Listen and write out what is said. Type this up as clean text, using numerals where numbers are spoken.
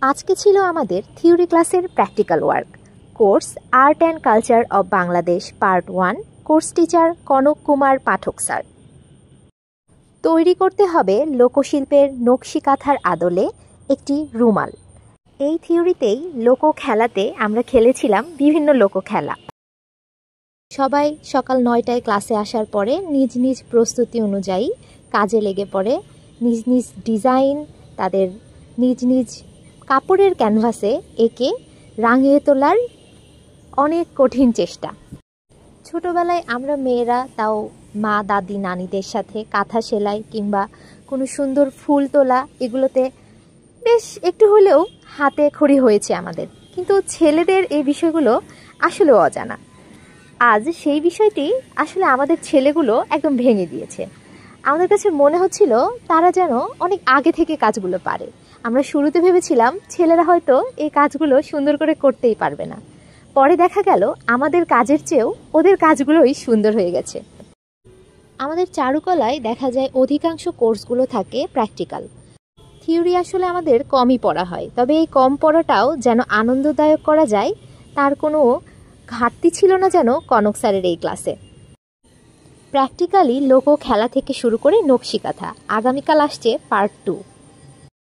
আজকে ছিল আমাদের থিওরি ক্লাসের practical work. Course art and culture of Bangladesh part 1, course teacher Kanak Kumar Pathak sir. তৈরি করতে হবে লোকশিল্পের নকশি কাঁথার আদলে একটি রুমাল। এই থিওরিতেই লোক খেলাতে আমরা খেলেছিলাম বিভিন্ন লোক খেলা। সবাই সকাল 9টায় ক্লাসে আসার পরে নিজ নিজ প্রস্তুতি অনুযায়ী কাজে লেগে পড়ে। নিজ নিজ ডিজাইন তাদের নিজ নিজ কাপড়ের ক্যানভাসে এঁকে রাঙিয়ে তোলার অনেক কঠিন চেষ্টা। ছোটোবেলায় আমরা মেয়েরা তাও মা দাদি নানিদের সাথে কাঁথা সেলাই কিংবা কোনো সুন্দর ফুল তোলা এগুলোতে বেশ একটু হলেও হাতে খড়ি হয়েছে আমাদের, কিন্তু ছেলেদের এই বিষয়গুলো আসলেও অজানা। আজ সেই বিষয়টি আসলে আমাদের ছেলেগুলো একদম ভেঙে দিয়েছে। আমাদের কাছে মনে হচ্ছিল তারা যেন অনেক আগে থেকে কাজগুলো পারে। আমরা শুরুতে ভেবেছিলাম ছেলেরা হয়তো এই কাজগুলো সুন্দর করে করতেই পারবে না, পরে দেখা গেল আমাদের কাজের চেয়েও ওদের কাজগুলোই সুন্দর হয়ে গেছে। আমাদের চারুকলায় দেখা যায় অধিকাংশ কোর্সগুলো থাকে প্র্যাকটিক্যাল। থিওরি আসলে আমাদের কমই পড়া হয়, তবে এই কম পড়াটাও যেন আনন্দদায়ক করা যায় তার কোনো ঘাটতি ছিল না যেন কনক স্যারের এই ক্লাসে। প্র্যাকটিক্যালি লোক খেলা থেকে শুরু করে নকশি কাঁথা। আগামীকাল আসছে পার্ট 2।